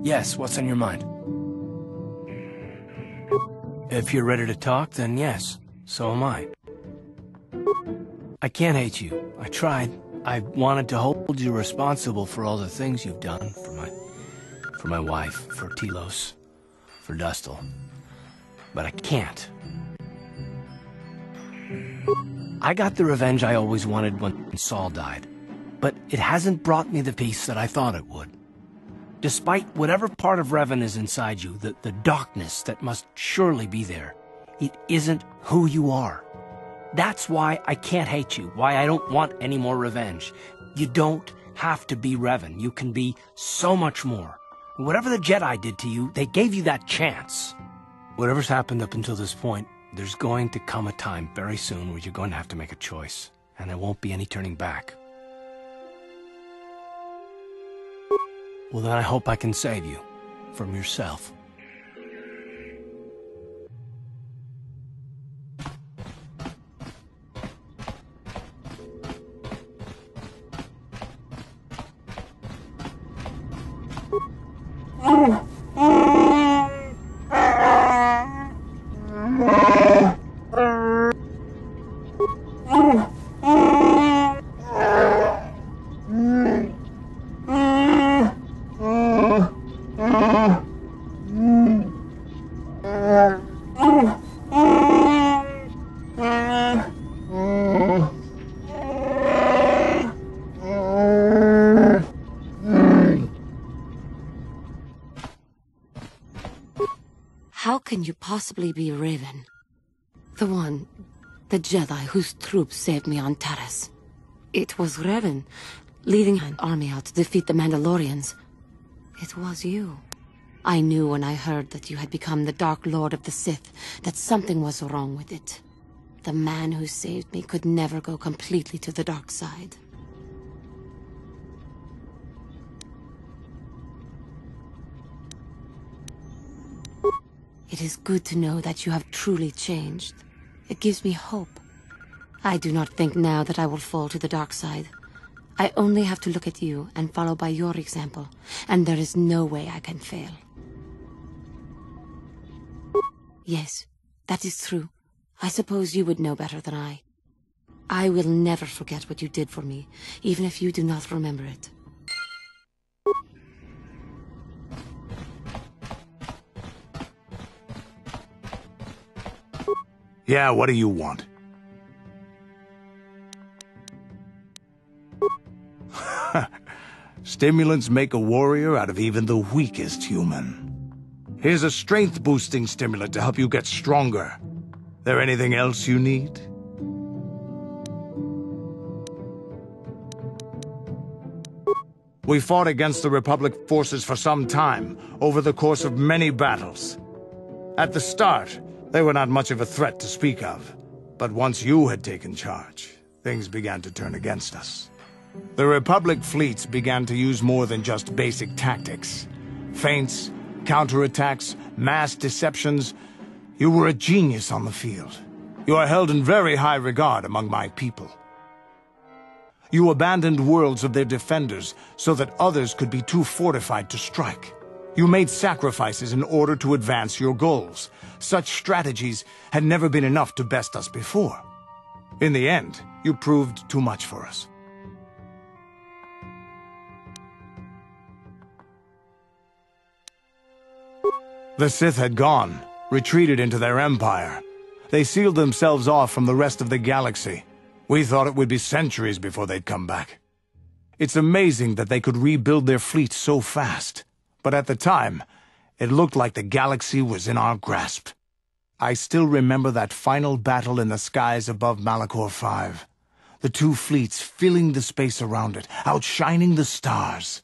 Yes, what's on your mind? If you're ready to talk, then yes, so am I. I can't hate you. I tried. I wanted to hold you responsible for all the things you've done for my wife, for Telos, for Dustle. But I can't. I got the revenge I always wanted when Saul died, but it hasn't brought me the peace that I thought it would. Despite whatever part of Revan is inside you, the darkness that must surely be there, it isn't who you are. That's why I can't hate you, why I don't want any more revenge. You don't have to be Revan. You can be so much more. Whatever the Jedi did to you, they gave you that chance. Whatever's happened up until this point, there's going to come a time very soon where you're going to have to make a choice, and there won't be any turning back. Well, then I hope I can save you from yourself. How can you possibly be Raven? The Jedi whose troops saved me on Taris. It was Raven, leading an army out to defeat the Mandalorians. It was you. I knew when I heard that you had become the Dark Lord of the Sith that something was wrong with it. The man who saved me could never go completely to the dark side. It is good to know that you have truly changed. It gives me hope. I do not think now that I will fall to the dark side. I only have to look at you and follow by your example, and there is no way I can fail. Yes, that is true. I suppose you would know better than I. I will never forget what you did for me, even if you do not remember it. Yeah, what do you want? Stimulants make a warrior out of even the weakest human. Here's a strength-boosting stimulant to help you get stronger. There anything else you need? We fought against the Republic forces for some time, over the course of many battles. At the start, they were not much of a threat to speak of. But once you had taken charge, things began to turn against us. The Republic fleets began to use more than just basic tactics. Feints, counterattacks, mass deceptions. You were a genius on the field. You are held in very high regard among my people. You abandoned worlds of their defenders so that others could be too fortified to strike. You made sacrifices in order to advance your goals. Such strategies had never been enough to best us before. In the end, you proved too much for us. The Sith had gone, retreated into their empire. They sealed themselves off from the rest of the galaxy. We thought it would be centuries before they'd come back. It's amazing that they could rebuild their fleet so fast. But at the time, it looked like the galaxy was in our grasp. I still remember that final battle in the skies above Malachor 5. The two fleets filling the space around it, outshining the stars.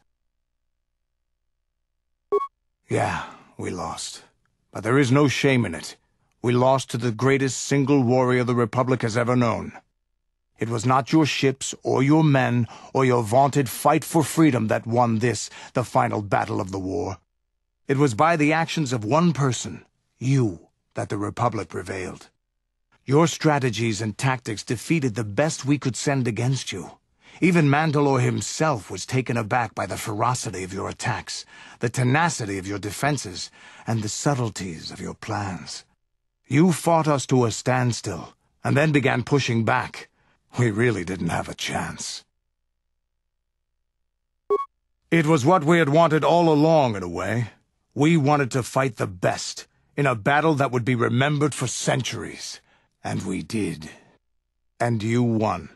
Yeah, we lost. But there is no shame in it. We lost to the greatest single warrior the Republic has ever known. It was not your ships, or your men, or your vaunted fight for freedom that won this, the final battle of the war. It was by the actions of one person, you, that the Republic prevailed. Your strategies and tactics defeated the best we could send against you. Even Mandalore himself was taken aback by the ferocity of your attacks, the tenacity of your defenses, and the subtleties of your plans. You fought us to a standstill, and then began pushing back. We really didn't have a chance. It was what we had wanted all along, in a way. We wanted to fight the best, in a battle that would be remembered for centuries. And we did. And you won.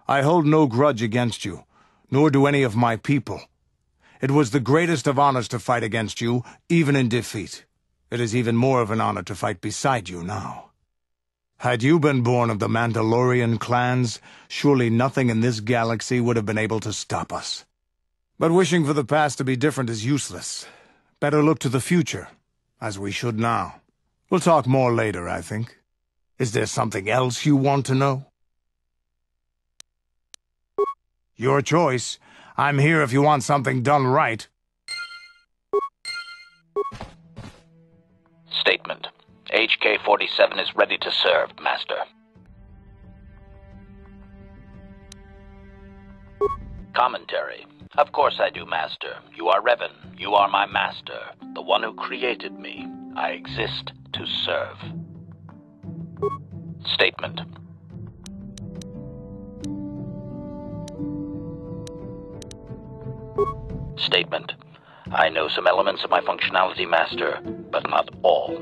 I hold no grudge against you, nor do any of my people. It was the greatest of honors to fight against you, even in defeat. It is even more of an honor to fight beside you now. Had you been born of the Mandalorian clans, surely nothing in this galaxy would have been able to stop us. But wishing for the past to be different is useless. Better look to the future, as we should now. We'll talk more later, I think. Is there something else you want to know? Your choice. I'm here if you want something done right. Statement. HK-47 is ready to serve, Master. Commentary. Of course I do, Master. You are Revan. You are my master, the one who created me. I exist to serve. Statement. Statement. I know some elements of my functionality, Master, but not all.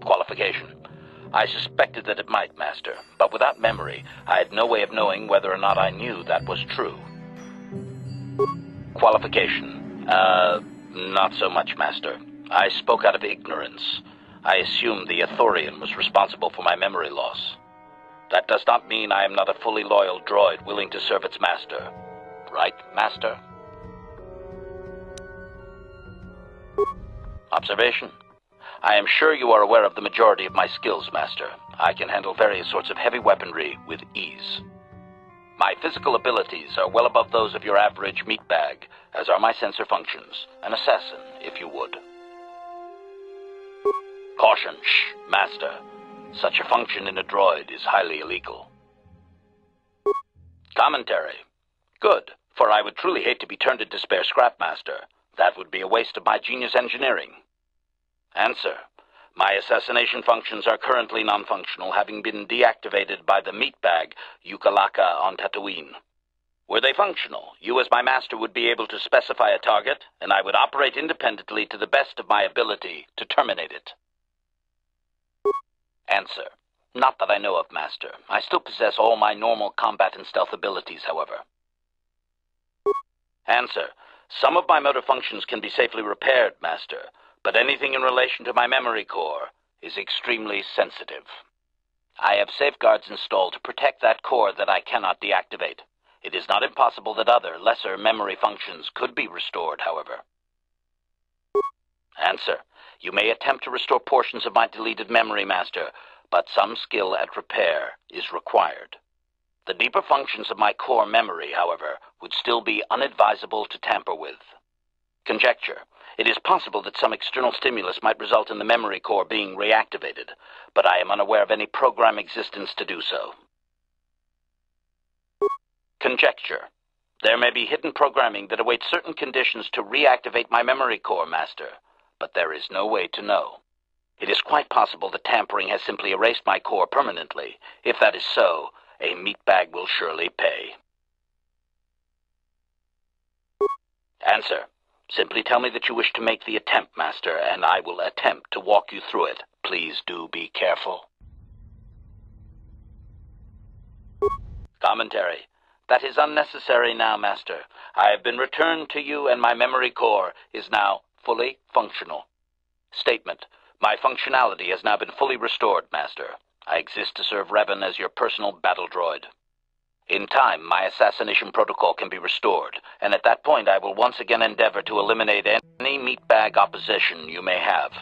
Qualification. I suspected that it might, Master, but without memory, I had no way of knowing whether or not I knew that was true. Qualification. Not so much, Master. I spoke out of ignorance. I assumed the Ithorian was responsible for my memory loss. That does not mean I am not a fully loyal droid willing to serve its master. Right, Master? Observation. I am sure you are aware of the majority of my skills, Master. I can handle various sorts of heavy weaponry with ease. My physical abilities are well above those of your average meatbag, as are my sensor functions. An assassin, if you would. Caution, shh, Master. Such a function in a droid is highly illegal. Commentary. Good, for I would truly hate to be turned into spare scrap, Master. That would be a waste of my genius engineering. Answer. My assassination functions are currently non-functional, having been deactivated by the meatbag Yukalaka on Tatooine. Were they functional, you as my master would be able to specify a target, and I would operate independently to the best of my ability to terminate it. Answer. Not that I know of, Master. I still possess all my normal combat and stealth abilities, however. Answer. Some of my motor functions can be safely repaired, Master, but anything in relation to my memory core is extremely sensitive. I have safeguards installed to protect that core that I cannot deactivate. It is not impossible that other, lesser memory functions could be restored, however. Answer. You may attempt to restore portions of my deleted memory, Master, but some skill at repair is required. The deeper functions of my core memory, however, would still be unadvisable to tamper with. Conjecture. It is possible that some external stimulus might result in the memory core being reactivated, but I am unaware of any program existence to do so. Conjecture. There may be hidden programming that awaits certain conditions to reactivate my memory core, Master, but there is no way to know. It is quite possible that tampering has simply erased my core permanently. If that is so, a meatbag will surely pay. Answer. Simply tell me that you wish to make the attempt, Master, and I will attempt to walk you through it. Please do be careful. Commentary. That is unnecessary now, Master. I have been returned to you, and my memory core is now fully functional. Statement. My functionality has now been fully restored, Master. I exist to serve Revan as your personal battle droid. In time, my assassination protocol can be restored, and at that point I will once again endeavor to eliminate any meatbag opposition you may have.